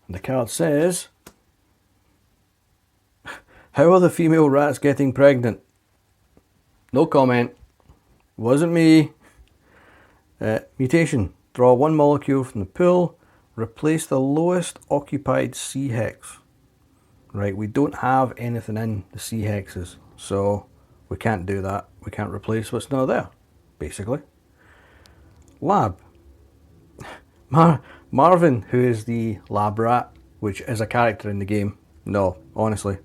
And the card says, how are the female rats getting pregnant? No comment. Wasn't me. Mutation. Draw one molecule from the pool. Replace the lowest occupied C hex. Right, we don't have anything in the C hexes, so we can't do that. We can't replace what's not there, basically. Lab. Marvin, who is the lab rat, which is a character in the game. No, honestly.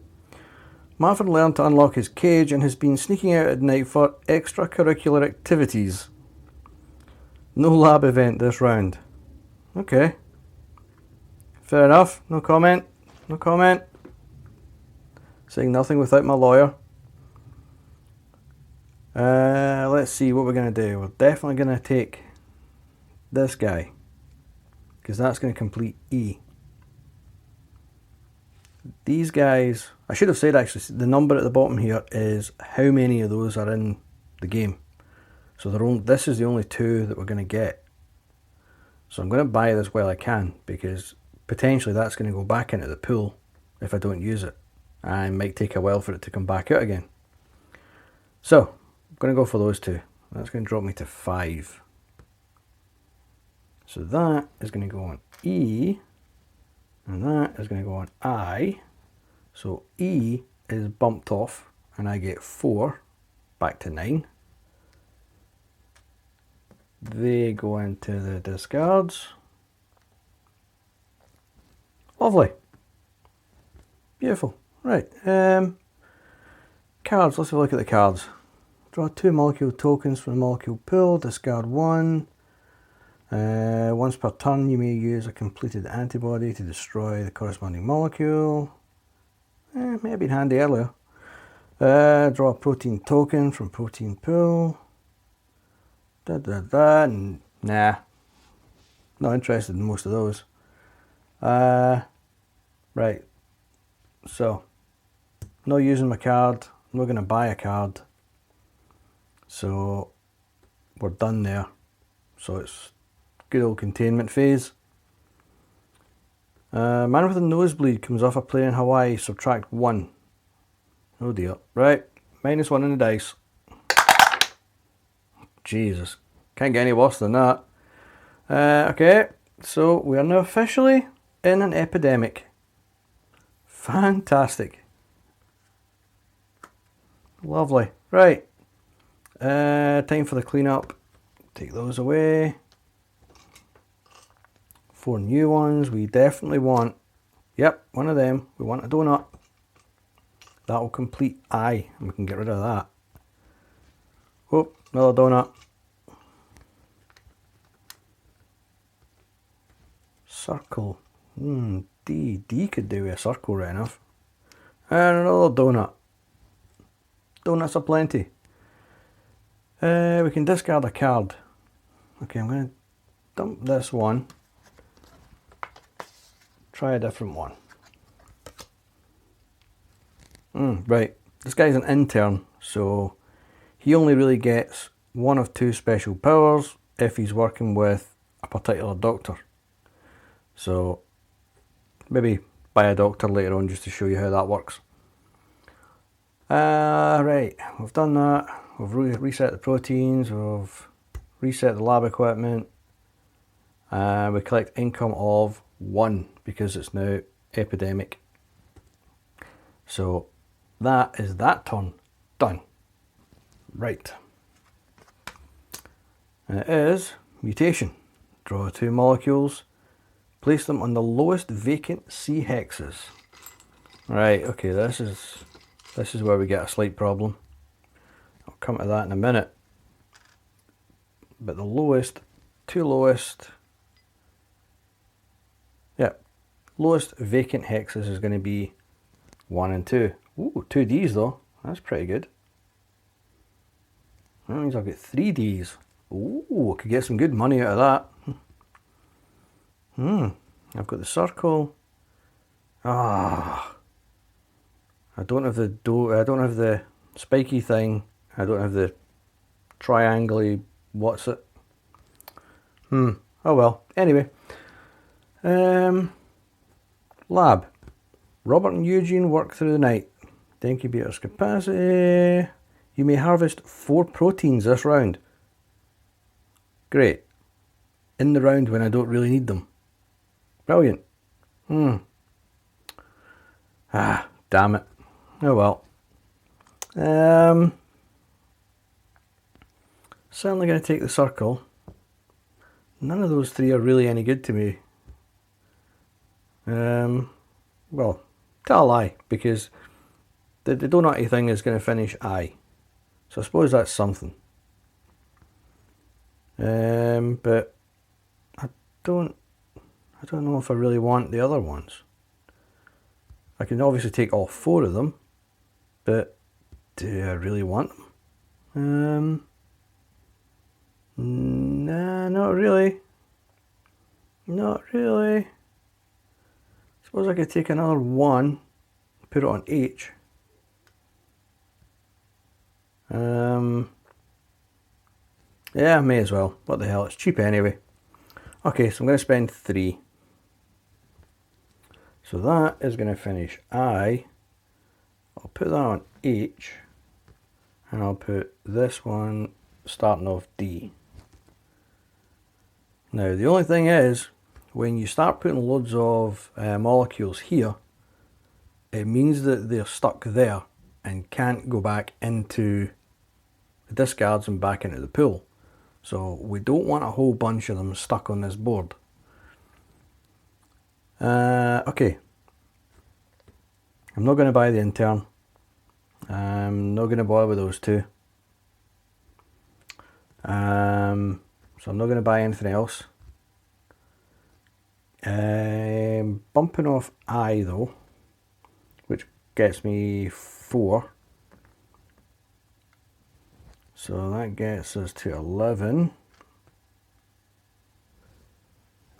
Marvin learned to unlock his cage and has been sneaking out at night for extracurricular activities. No lab event this round. Okay. Fair enough. No comment. No comment. Saying nothing without my lawyer. Let's see what we're going to do. We're definitely going to take this guy, because that's going to complete E. These guys, I should have said actually, the number at the bottom here is how many of those are in the game. So this is the only 2 that we're going to get. So I'm going to buy this while I can, because potentially that's going to go back into the pool if I don't use it. And it might take a while for it to come back out again. So I'm going to go for those 2. That's going to drop me to 5. So that is going to go on E, and that is going to go on I. So E is bumped off, and I get 4, back to 9. They go into the discards. Lovely. Beautiful. Right. Cards. Let's have a look at the cards. Draw 2 molecule tokens from the molecule pool. Discard 1. Once per turn, you may use a completed antibody to destroy the corresponding molecule. May have been handy earlier. Draw a protein token from protein pool. Nah. Not interested in most of those. Right. So, not using my card. I'm not going to buy a card. So, we're done there. So it's good old containment phase. Man with a nosebleed comes off a plane in Hawaii. Subtract 1. Oh dear. Right. -1 on the dice. Jesus. Can't get any worse than that. Okay. So we are now officially in an epidemic. Fantastic. Lovely. Right. Time for the cleanup. Take those away. 4 new ones. We definitely want, yep, one of them. We want a donut. That will complete I, and we can get rid of that. Oh, another donut. Circle. D could do with a circle right enough. And another donut. Donuts are plenty. We can discard a card. Okay, I'm going to dump this one. Try a different one. Right, this guy's an intern, so he only really gets 1 of 2 special powers if he's working with a particular doctor. So maybe buy a doctor later on just to show you how that works. Right, we've done that. We've reset the proteins, we've reset the lab equipment. We collect income of 1 because it's now epidemic. So that is that turn done. Right. And it is mutation. Draw 2 molecules, place them on the lowest vacant C hexes. Right, okay, this is where we get a slight problem. I'll come to that in a minute. But the lowest, 2 lowest, yeah, lowest vacant hexes is going to be 1 and 2. Ooh, 2 Ds though, that's pretty good. That means I've got 3 Ds. Ooh, I could get some good money out of that. I've got the circle. I don't have the spiky thing. I don't have the triangle-y, what's it? Oh well. Anyway. Lab. Robert and Eugene work through the night. The incubator's capacity. You may harvest 4 proteins this round. Great. In the round when I don't really need them. Brilliant. Ah, damn it. Oh well. Certainly going to take the circle. None of those 3 are really any good to me. Well, tell a lie, because the donutty thing is going to finish I. So I suppose that's something. But I don't know if I really want the other ones. I can obviously take all 4 of them, but do I really want them? Nah, not really. Not really. Suppose I could take another 1, put it on H. Yeah, may as well. What the hell, it's cheap anyway. Okay, so I'm going to spend 3. So that is going to finish I. I'll put that on H. And I'll put this one starting off D. Now, the only thing is, when you start putting loads of molecules here, it means that they're stuck there and can't go back into the discards and back into the pool. So we don't want a whole bunch of them stuck on this board. Okay. I'm not going to buy the intern. I'm not going to bother with those 2. So I'm not going to buy anything else. Bumping off I though, which gets me 4. So that gets us to 11.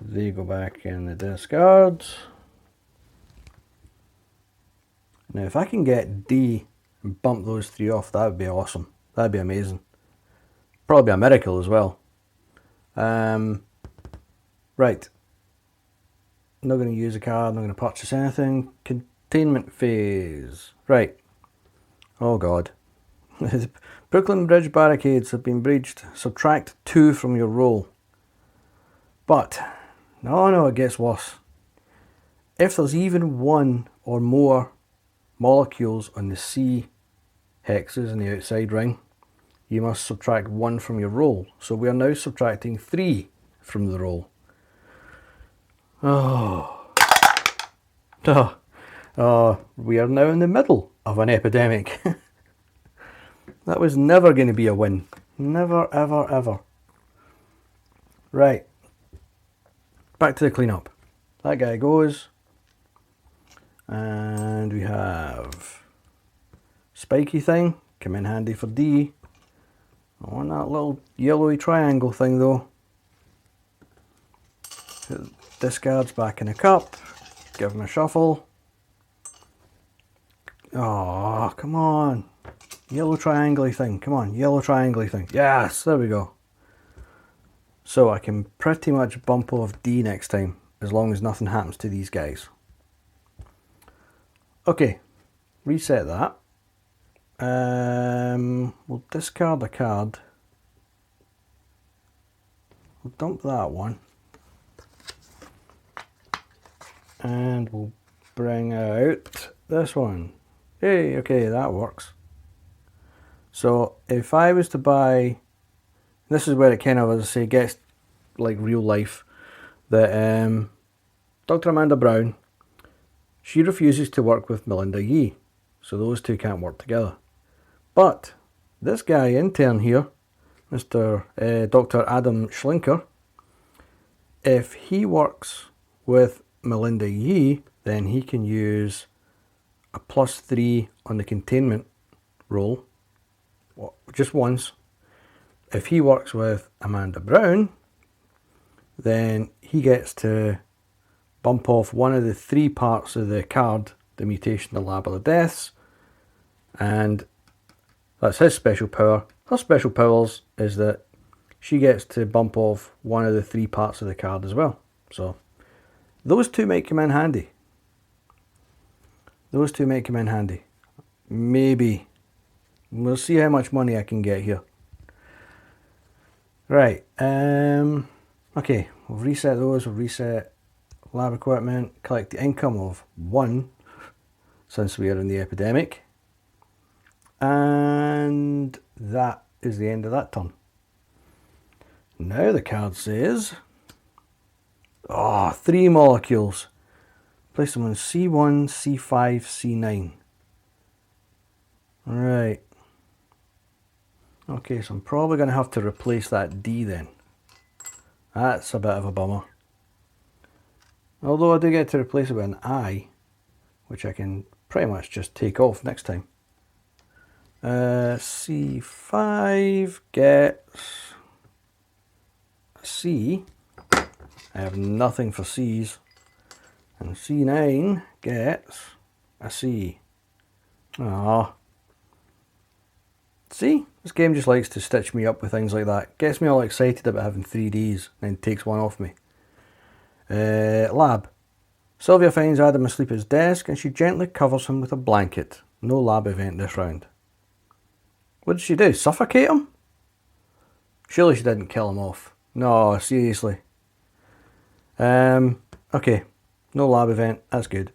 They go back in the discards. Now if I can get D and bump those 3 off, that would be awesome. That would be amazing. Probably a miracle as well. Right. I'm not going to use a card, I'm not going to purchase anything. Containment phase. Right. Oh god. The Brooklyn Bridge barricades have been breached. Subtract 2 from your roll. But, no, it gets worse. If there's even 1 or more molecules on the C hexes in the outside ring, you must subtract 1 from your roll. So we are now subtracting 3 from the roll. We are now in the middle of an epidemic. That was never going to be a win. Never, ever, ever. Right. Back to the cleanup. That guy goes. And we have spiky thing. Come in handy for D. I want that little yellowy triangle thing though. Put discards back in a cup. Give him a shuffle. Oh, come on. Yellow triangle-y thing. Come on, yellow triangle-y thing. Yes, there we go. So I can pretty much bump off D next time, as long as nothing happens to these guys. Okay, reset that. We'll discard a card. We'll dump that one. And we'll bring out this one. Hey, okay, that works. So if I was to buy, this is where it kind of, as I say, gets like real life, that Dr. Amanda Brown, she refuses to work with Melinda Yee, so those 2 can't work together. But this guy intern here, Mr. Dr. Adam Schlinker, if he works with Melinda Yee, then he can use a +3 on the containment roll, just once. If he works with Amanda Brown, then he gets to bump off one of the 3 parts of the card, the mutation, the lab, or the deaths, and that's his special power. Her special powers is that she gets to bump off one of the 3 parts of the card as well. So those 2 might come in handy. Those two might come in handy. Maybe. We'll see how much money I can get here. Right. Okay, we've reset those. We've reset lab equipment. Collect the income of 1 since we are in the epidemic. And that is the end of that turn. Now the card says, 3 molecules. Place them on C1, C5, C9. Right. Okay, so I'm probably going to have to replace that D then. That's a bit of a bummer. Although I do get to replace it with an I, which I can pretty much just take off next time. C5 gets a C. I have nothing for C's. And C9 gets a C. Ah. See? This game just likes to stitch me up with things like that. Gets me all excited about having 3 Ds, and then takes one off me. Lab. Sylvia finds Adam asleep at his desk, and she gently covers him with a blanket. No lab event this round. What did she do? Suffocate him? Surely she didn't kill him off. No, seriously. Okay. No lab event. That's good.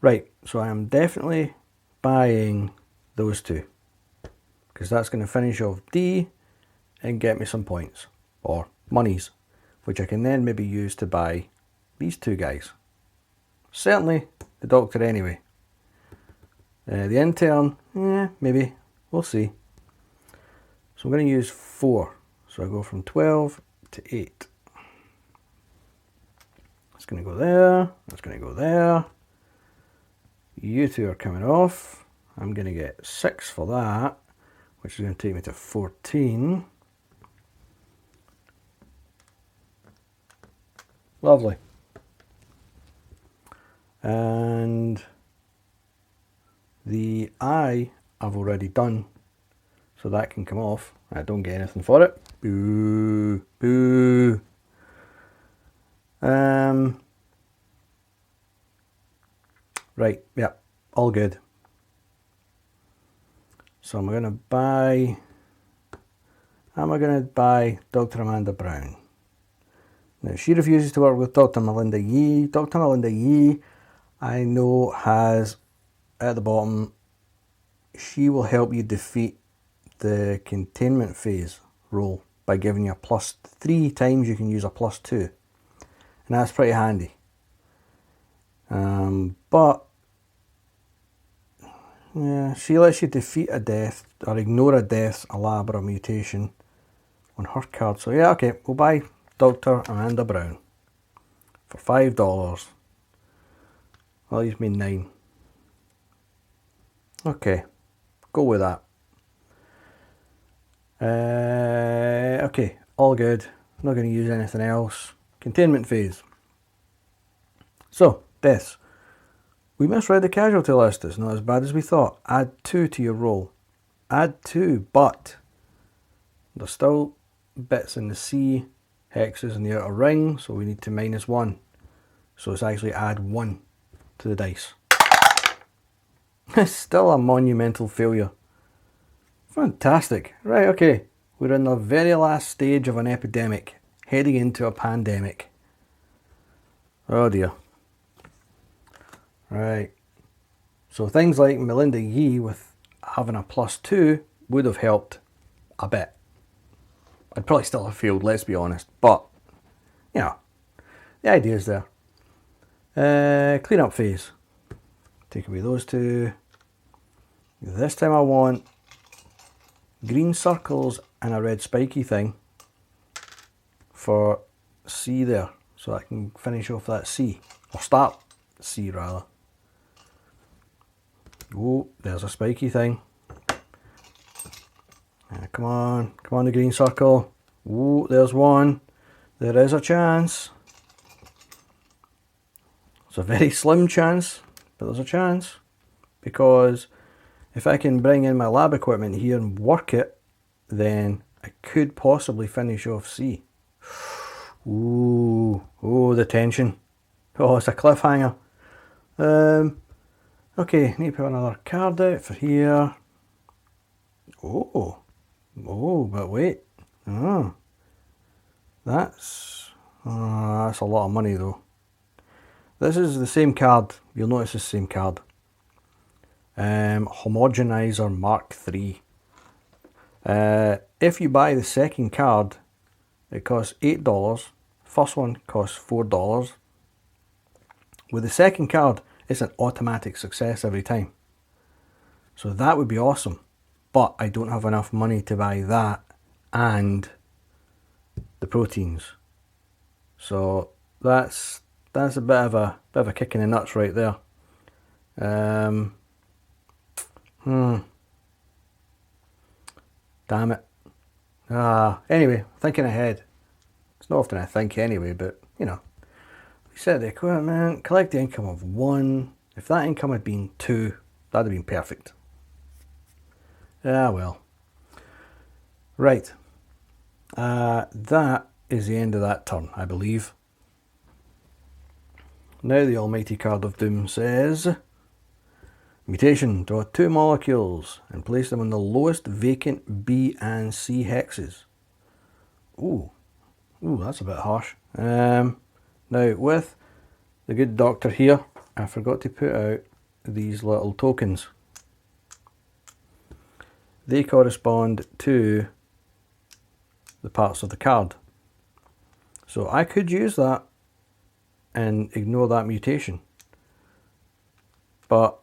Right, so I am definitely buying those two. Because that's going to finish off D and get me some points. Or monies. Which I can then maybe use to buy these 2 guys. Certainly the doctor anyway. The intern, maybe. We'll see. So I'm going to use 4. So I go from 12 to 8. That's going to go there. That's going to go there. You 2 are coming off. I'm going to get 6 for that, which is going to take me to 14. Lovely. And the I I've already done, so that can come off. I don't get anything for it. Boo, boo. Right, yeah, all good. So am I going to buy Dr. Amanda Brown? Now, she refuses to work with Dr. Melinda Yee. Dr. Melinda Yee, I know, has, at the bottom, she will help you defeat the containment phase roll by giving you a +3 times you can use a +2. And that's pretty handy. But, yeah, she lets you defeat a death, or ignore a death, a lab, or a mutation on her card. So yeah, okay, we'll buy Dr. Amanda Brown for $5. That leaves me 9. Okay, go with that. Okay, all good. Not going to use anything else. Containment phase. So, deaths. We misread the casualty list. It's not as bad as we thought. Add 2 to your roll. Add 2, but there's still bits in the C, hexes in the outer ring, so we need to -1. So it's actually add 1 to the dice. It's still a monumental failure. Fantastic. Right, okay. We're in the very last stage of an epidemic, heading into a pandemic. Oh dear. Right. So things like Melinda Yee with having a +2 would have helped a bit. I'd probably still have failed, let's be honest. But, you know, the idea is there. Clean up phase. Take away those 2. This time I want green circles and a red spiky thing for C there. So I can finish off that C. Or start C rather. Oh, there's a spiky thing. Come on the green circle. Oh, there's one. There is a chance. It's a very slim chance, but there's a chance. Because if I can bring in my lab equipment here and work it, then I could possibly finish off C. Ooh, oh, the tension. Oh, it's a cliffhanger. Okay, need to put another card out for here. Oh, but wait. Oh, that's a lot of money though. This is the same card. You'll notice the same card. Homogenizer Mark III. If you buy the second card, it costs $8. First one costs $4. With the second card, it's an automatic success every time. So that would be awesome. But I don't have enough money to buy that and the proteins. So that's a bit of a kick in the nuts right there. Damn it. Anyway, thinking ahead. It's not often I think anyway, but you know. We set the equipment, collect the income of 1. If that income had been 2, that'd have been perfect. Ah well. Right. That is the end of that turn, I believe. Now the almighty card of doom says, mutation, draw 2 molecules and place them on the lowest vacant B and C hexes. Ooh, that's a bit harsh. Now with the good doctor here, I forgot to put out these little tokens. They correspond to the parts of the card. So I could use that and ignore that mutation. But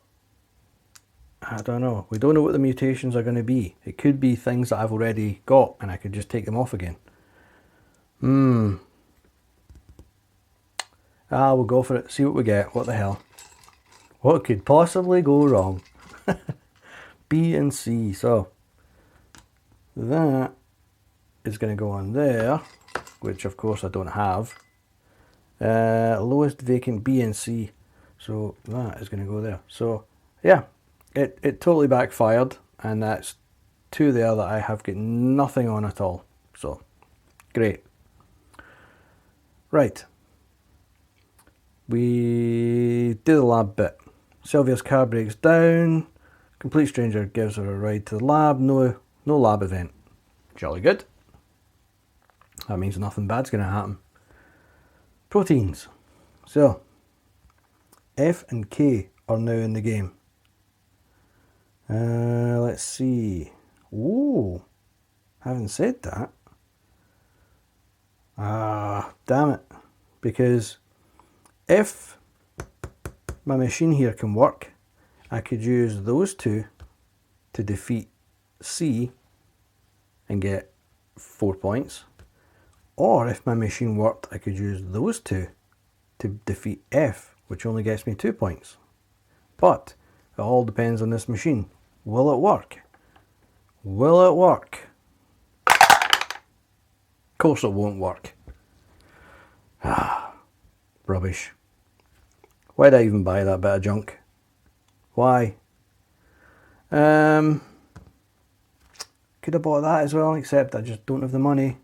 I don't know. We don't know what the mutations are going to be. It could be things that I've already got and I could just take them off again. We'll go for it. See what we get. What the hell? What could possibly go wrong? B and C. So that is going to go on there, which of course I don't have. Lowest vacant B and C. So that is going to go there. So yeah, it totally backfired, and that's 2 there that I have got nothing on at all. So great. Right. We do the lab bit. Sylvia's car breaks down. Complete stranger gives her a ride to the lab. No lab event. Jolly good. That means nothing bad's going to happen. Proteins. So, F and K are now in the game. Let's see. Ooh, having said that, damn it. Because if my machine here can work, I could use those 2 to defeat C and get 4 points. Or if my machine worked, I could use those 2 to defeat F, which only gets me 2 points. But it all depends on this machine. Will it work? Will it work? Of course it won't work. Rubbish. Why did I even buy that bit of junk? Why? Could have bought that as well, except I just don't have the money.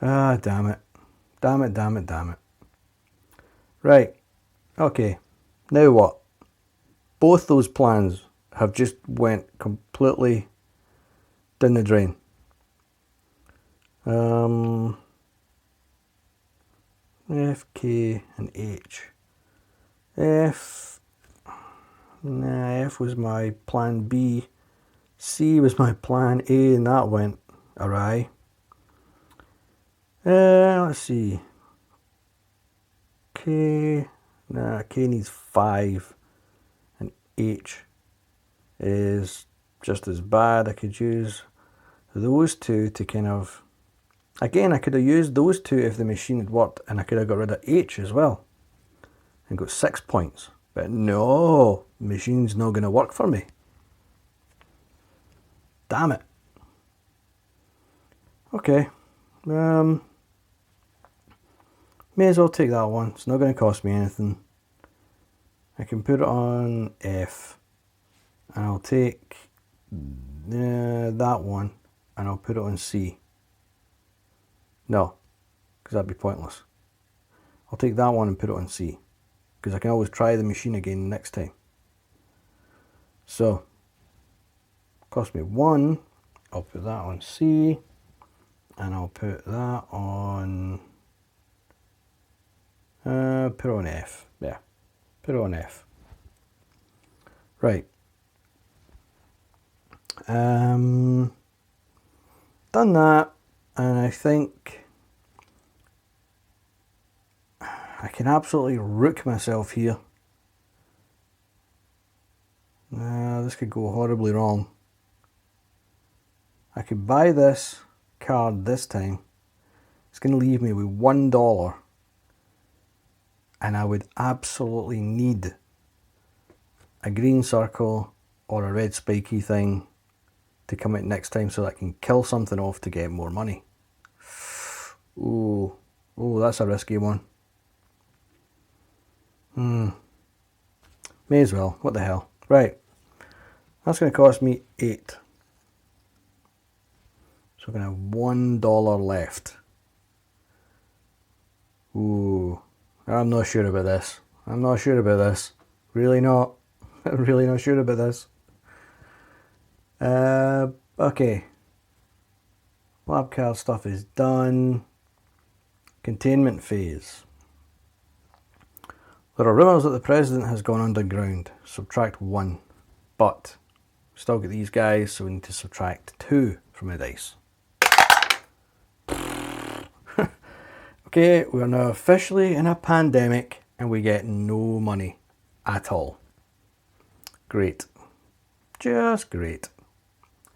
Damn it. Damn it, damn it, damn it. Right. Okay. Now what? Both those plans have just went completely down the drain. F, K, and H. F was my plan B. C was my plan A, and that went awry. Let's see. K needs 5, and H is just as bad. I could use those 2 to kind of... Again, I could have used those 2 if the machine had worked, and I could have got rid of H as well and got 6 points. But no, the machine's not going to work for me. Damn it. Okay. May as well take that one. It's not going to cost me anything. I can put it on F. And I'll take that one and I'll put it on C. No, because that'd be pointless. I'll take that one and put it on C, because I can always try the machine again next time. So, cost me 1. I'll put that on C, and I'll put that on, put on F. Yeah, put it on F. Right. Done that, and I think I can absolutely rook myself here. This could go horribly wrong. I could buy this card this time. It's going to leave me with $1, and I would absolutely need a green circle or a red spiky thing to come out next time so that I can kill something off to get more money. Ooh, that's a risky one. May as well, what the hell. Right, that's going to cost me 8. So I'm going to have $1 left. Ooh, I'm not sure about this. I'm not sure about this. Really not. I'm really not sure about this. Okay. Lab card stuff is done. Containment phase. There are rumours that the president has gone underground. Subtract 1. But we still get these guys, so we need to subtract 2 from the dice. Okay, we are now officially in a pandemic and we get no money at all. Great. Just great.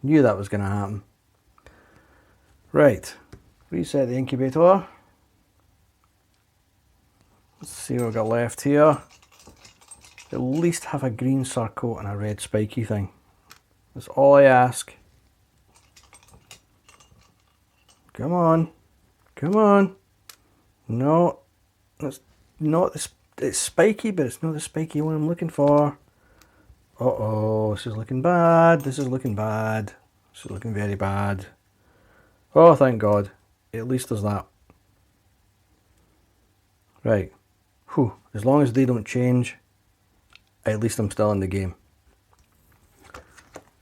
Knew that was going to happen. Right. Reset the incubator. Let's see what we've got left here. At least have a green circle and a red spiky thing. That's all I ask. Come on. Come on. No. That's not the... It's spiky, but it's not the spiky one I'm looking for. Uh-oh. This is looking bad. This is looking bad. This is looking very bad. Oh, thank God. At least there's that. Right. Whew. As long as they don't change, at least I'm still in the game.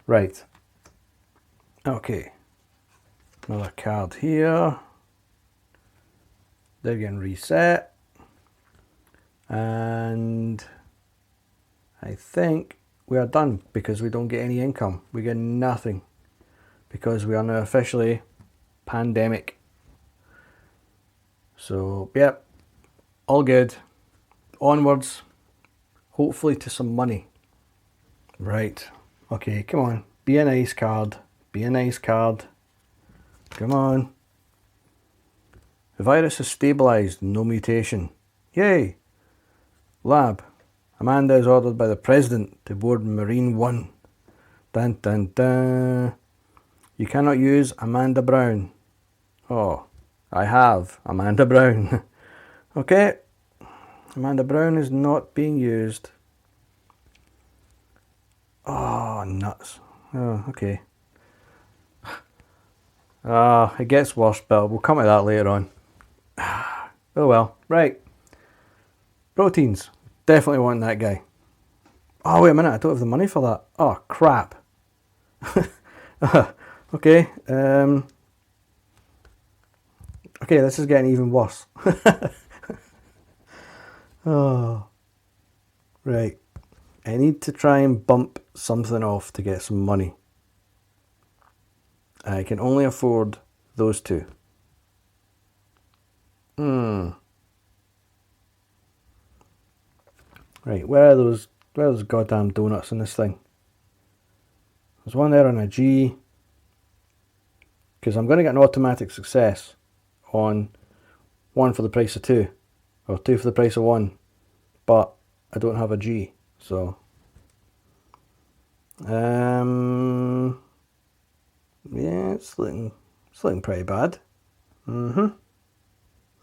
Right. Okay. Another card here. They're getting reset. And I think we are done because we don't get any income. We get nothing because we are now officially pandemic. So, yep, all good. Onwards, hopefully to some money. Right, okay, come on. Be a nice card. Be a nice card. Come on. The virus is stabilised, no mutation. Yay! Lab. Amanda is ordered by the President to board Marine 1. Dun dun dun. You cannot use Amanda Brown. Oh, I have Amanda Brown. Okay. Amanda Brown is not being used. Oh, nuts. Oh, okay. It gets worse, but we'll come to that later on. Oh well. Right. Proteins. Definitely want that guy. Oh, wait a minute. I don't have the money for that. Oh, crap. Okay. Okay, this is getting even worse. Oh. Right. I need to try and bump something off to get some money. I can only afford those two. Right, where are those goddamn donuts in this thing? There's one there on a G. Because I'm going to get an automatic success on 1 for the price of 2. Or 2 for the price of 1. But I don't have a G. So yeah, it's looking pretty bad.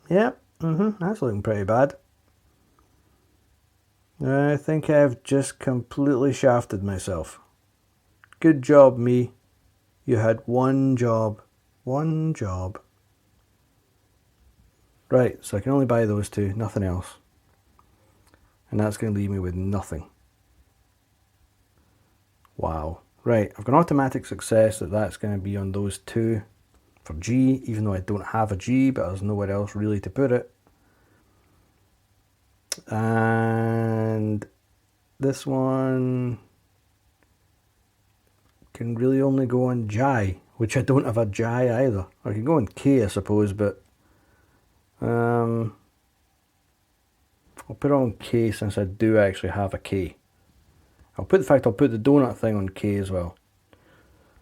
Yeah, that's looking pretty bad. I think I've just completely shafted myself. Good job, me. You had one job. One job. Right, so I can only buy those two, nothing else. And that's going to leave me with nothing. Wow. Right, I've got an automatic success that's going to be on those two for G, even though I don't have a G, but there's nowhere else really to put it. And this one can really only go on J, which I don't have a J either. I can go on K, I suppose, but I'll put it on K since I do actually have a K. I'll put the donut thing on K as well,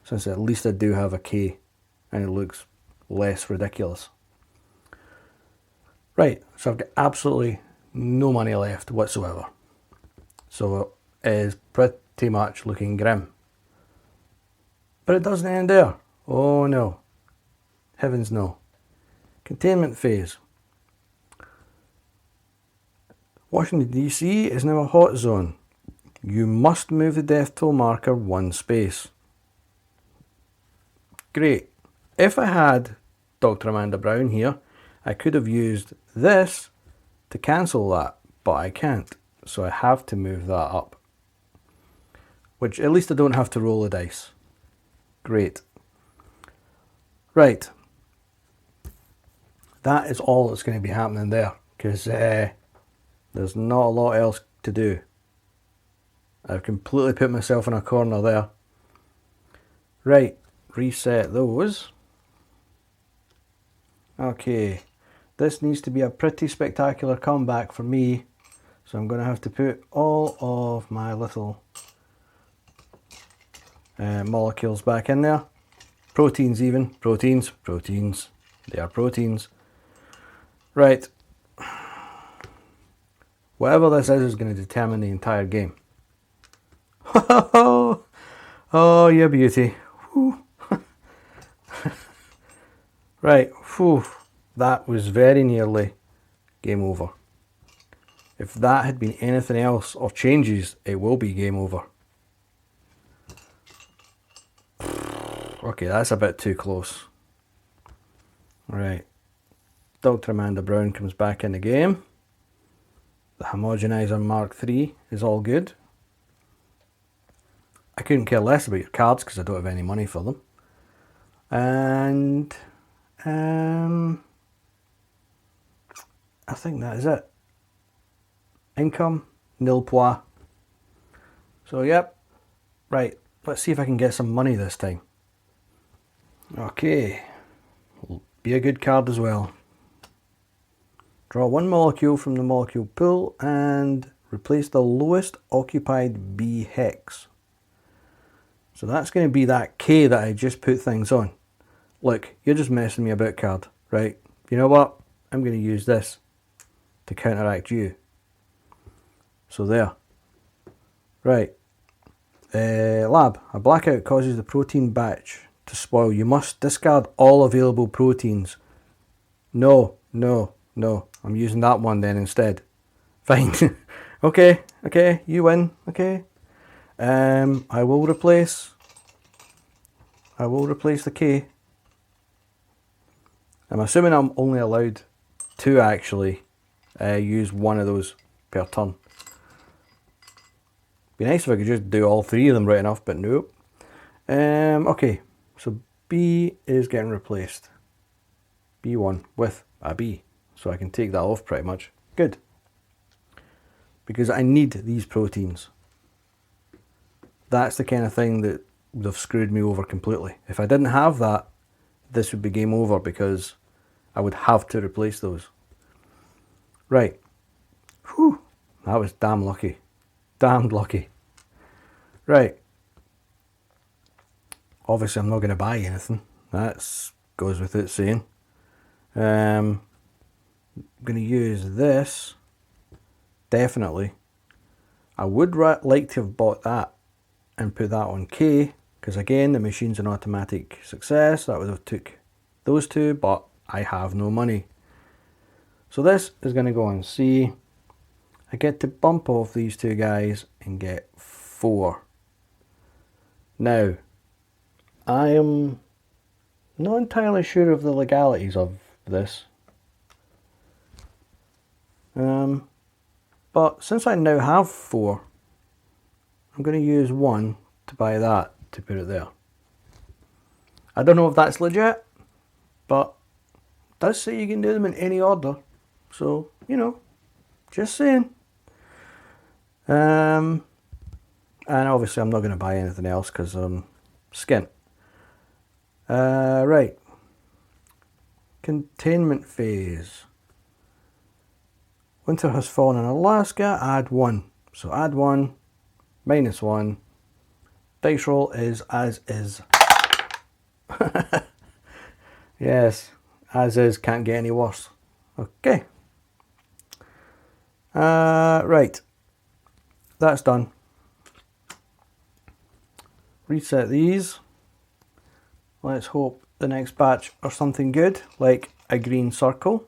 since at least I do have a K and it looks less ridiculous. Right, so I've got absolutely no money left whatsoever. So it is pretty much looking grim. But it doesn't end there. Oh no. Heavens no. Containment phase. Washington DC is now a hot zone. You must move the death toll marker one space. Great. If I had Dr. Amanda Brown here, I could have used this to cancel that, but I can't. So I have to move that up. Which at least I don't have to roll the dice. Great. Right. That is all that's going to be happening there, because there's not a lot else to do. I've completely put myself in a corner there. Right, reset those. Okay, this needs to be a pretty spectacular comeback for me, so I'm going to have to put all of my little molecules back in there. Proteins even, proteins, they are proteins. Right, whatever this is going to determine the entire game. Oh, you beauty. Right, that was very nearly game over. If that had been anything else or changes, it will be game over. Okay, that's a bit too close. Right, Dr. Amanda Brown comes back in the game. The homogenizer Mark III is all good. I couldn't care less about your cards because I don't have any money for them. And I think that is it. Income, nil pois. So yep, right, let's see if I can get some money this time. Okay, be a good card as well. Draw one molecule from the molecule pool and replace the lowest occupied B hex. So that's going to be that K that I just put things on. Look, you're just messing me about, card, right? You know what? I'm going to use this to counteract you. So there. Right. Lab. A blackout causes the protein batch to spoil. You must discard all available proteins. No. I'm using that one then instead. Fine. Okay, you win. Okay. I will replace the K. I'm assuming I'm only allowed to actually use one of those per turn. Be nice if I could just do all three of them right enough, but nope. Okay, so B is getting replaced. B1 with a B. So I can take that off pretty much. Good. Because I need these proteins. That's the kind of thing that would have screwed me over completely. If I didn't have that, this would be game over because I would have to replace those. Right. Whew. That was damn lucky. Damned lucky. Right. Obviously I'm not going to buy anything. That goes without saying. I'm going to use this. Definitely. I would like to have bought that and put that on K, because again the machine's an automatic success. That would have took those two, but I have no money. So this is going to go on C. I get to bump off these two guys and get 4. Now, I am not entirely sure of the legalities of this. But since I now have 4, I'm going to use 1 to buy that to put it there. I don't know if that's legit, but it does say you can do them in any order. So, you know, just saying. And obviously I'm not going to buy anything else because I'm skint. Right. Containment phase. Winter has fallen in Alaska, add 1. So add 1, minus 1. Dice roll is as is. Yes, as is, can't get any worse. Okay. Right. That's done. Reset these. Let's hope the next batch are something good, like a green circle.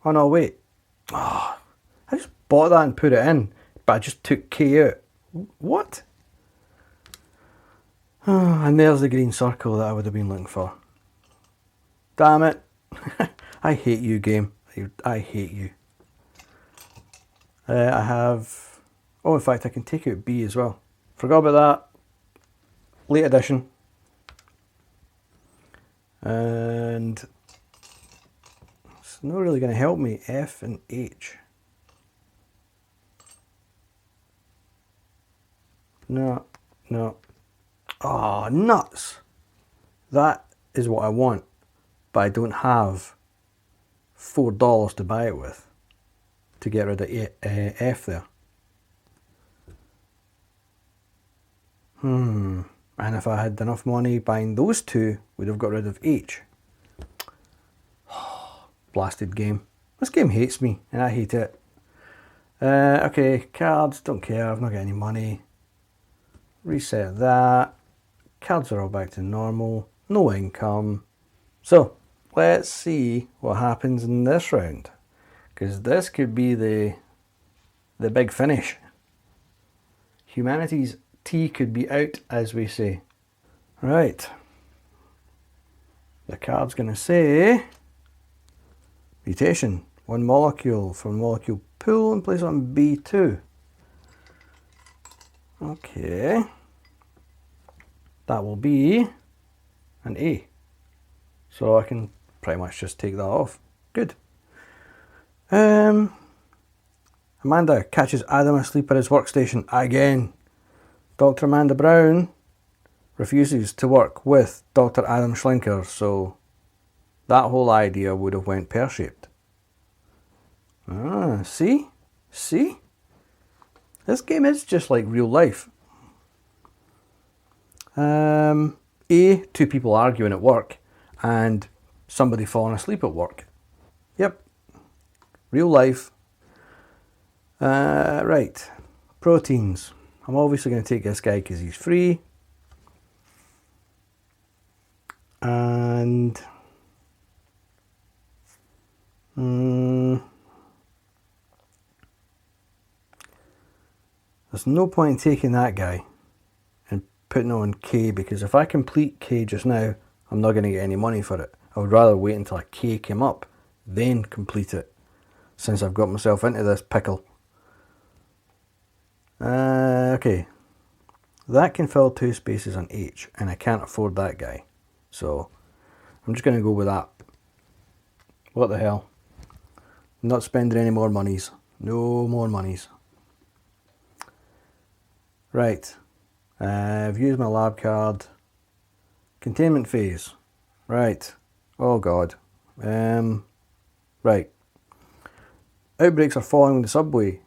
Oh no, wait. Oh, I just bought that and put it in, but I just took K out. What? Oh, and there's the green circle that I would have been looking for. Damn it. I hate you, game. I hate you. I have... Oh, in fact, I can take out B as well. Forgot about that. Late edition. And... it's not really going to help me. F and H. No. No. Oh, nuts. That is what I want. But I don't have $4 to buy it with. To get rid of F there. And if I had enough money buying those two, we'd have got rid of H. Blasted game. This game hates me, and I hate it. Okay, cards, don't care, I've not got any money. Reset that. Cards are all back to normal. No income. So, let's see what happens in this round. Because this could be the big finish. Humanity's tea could be out, as we say. Right. The card's going to say... mutation. 1 molecule from molecule pool and place it on B2. Okay. That will be an A. So I can pretty much just take that off. Good. Amanda catches Adam asleep at his workstation again. Dr. Amanda Brown refuses to work with Dr. Adam Schlinker, so that whole idea would have went pear-shaped. Ah, see? See? This game is just like real life. A, 2 people arguing at work and somebody falling asleep at work. Yep. Real life. Right. Proteins. I'm obviously going to take this guy because he's free. And... there's no point in taking that guy and putting on K, because if I complete K just now, I'm not going to get any money for it. I would rather wait until a K came up, then complete it, since I've got myself into this pickle. Okay. That can fill 2 spaces on H, and I can't afford that guy. So, I'm just going to go with that. What the hell? I'm not spending any more monies. No more monies. Right. I've used my lab card. Containment phase. Right. Oh god. Right. Outbreaks are following the subway.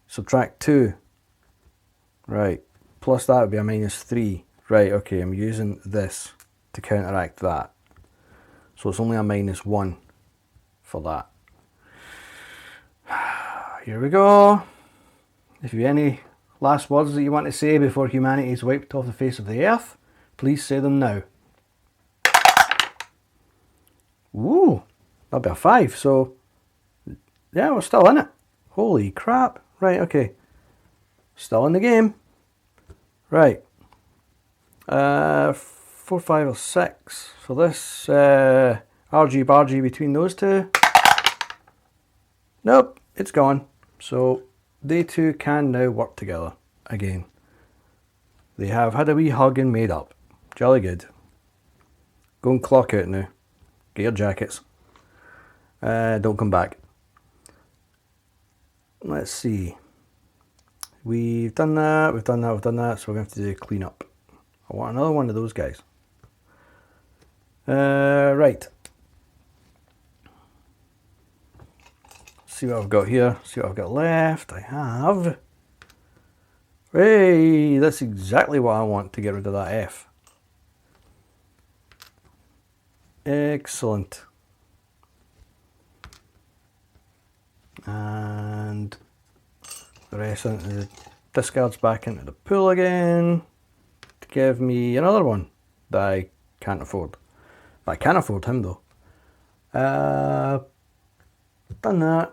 Subtract 2. Right. Plus that would be a -3. Right, okay, I'm using this to counteract that. So it's only a -1 for that. Here we go. If you have any last words that you want to say before humanity is wiped off the face of the earth, please say them now. Ooh, that'll be a 5, so yeah, we're still in it. Holy crap. Right, okay. Still in the game. Right. 4, 5 or 6. So this RG bargy between those two. Nope, it's gone. So they two can now work together again. They have had a wee hug and made up. Jolly good. Go and clock out now. Get your jackets. Don't come back. Let's see. We've done that, we've done that, we've done that, so we're going to have to do a clean up. I want another one of those guys. Right. See what I've got here. See what I've got left. I have... Hey, that's exactly what I want to get rid of that F. Excellent. And the rest of the discards back into the pool again to give me another one that I can't afford. I can afford him though. Done that.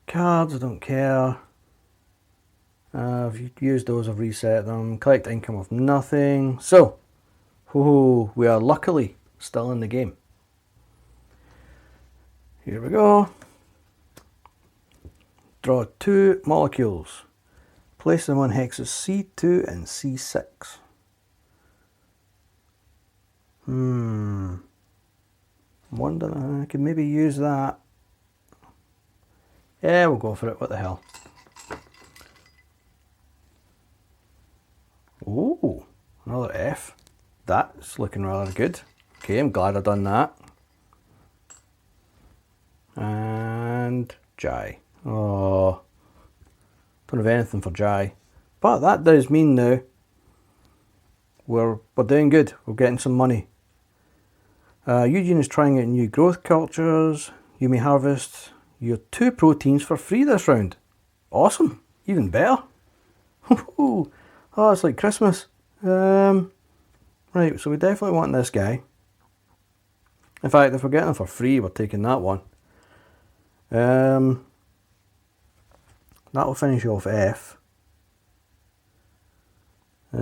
Cards, I don't care. I've used those, I've reset them. Collect income of nothing. So, we are luckily still in the game. Here we go. Draw 2 molecules. Place them on hexes C2 and C6. Wonder I could maybe use that. Yeah, we'll go for it. What the hell? Oh, another F. That's looking rather good. Okay, I'm glad I've done that. And Jai. Oh, don't have anything for Jai. But that does mean now we're doing good. We're getting some money. Eugene is trying out new growth cultures. You may harvest your 2 proteins for free this round. Awesome. Even better. Oh, it's like Christmas. Right, so we definitely want this guy. In fact, if we're getting them for free, we're taking that one. That'll finish off F. I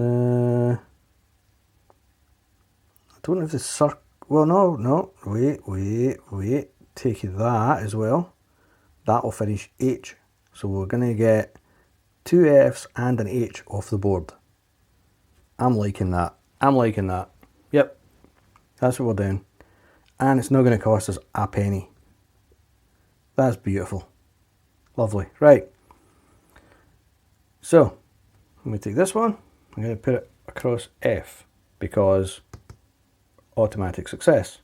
don't know if the circle... Well, no. Wait. Take that as well. That'll finish H. So we're going to get 2 Fs and an H off the board. I'm liking that. Yep. That's what we're doing. And it's not going to cost us a penny. That's beautiful. Lovely. Right. So, I'm going to take this one. I'm going to put it across F because automatic success.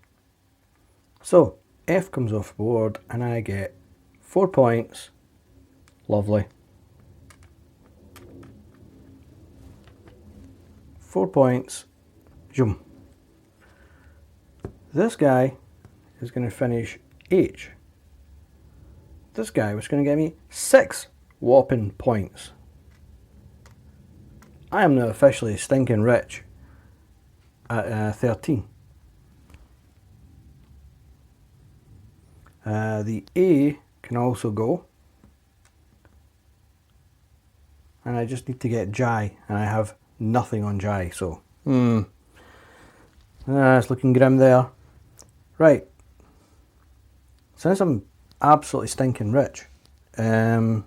So, F comes off the board and I get 4 points. Lovely. 4 points. Zoom. This guy is going to finish H. This guy was going to get me 6 whopping points. I am now officially stinking rich at 13. The A can also go. And I just need to get Jai, and I have nothing on Jai, so it's looking grim there. Right, since I'm absolutely stinking rich, I'm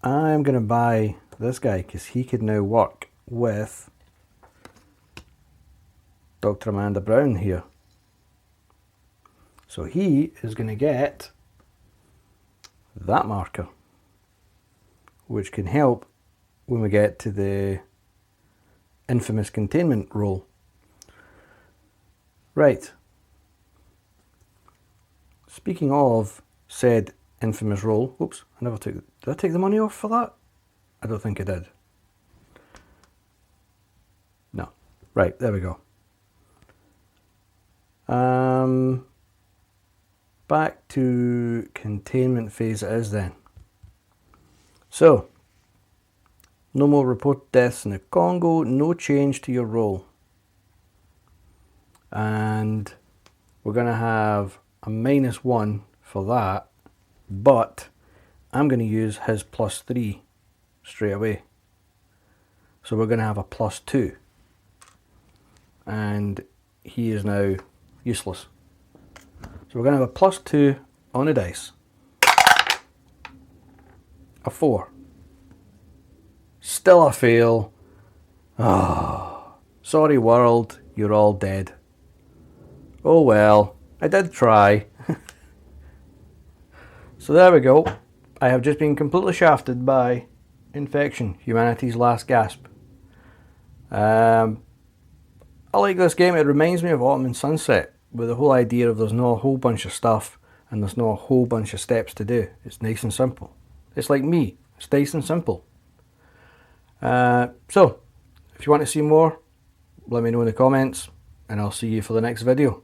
going to buy this guy because he could now work with Dr. Amanda Brown here. So he is going to get that marker, which can help when we get to the infamous containment roll. Right. Speaking of said infamous roll, oops, I never took, did I take the money off for that? I don't think I did. No. Right, there we go. Back to containment phase it is then. So, no more reported deaths in the Congo, no change to your roll. And we're going to have a -1 for that, but I'm going to use his +3 straight away. So we're going to have a +2. And he is now useless. So we're going to have a +2 on the dice. A 4. Still a fail. Oh, sorry world, you're all dead. Oh well, I did try. So there we go. I have just been completely shafted by Infection, humanity's last gasp. I like this game. It reminds me of Autumn and Sunset, with the whole idea of there's not a whole bunch of stuff and there's not a whole bunch of steps to do. It's nice and simple. It's like me. It's nice and simple. So, if you want to see more, let me know in the comments, and I'll see you for the next video.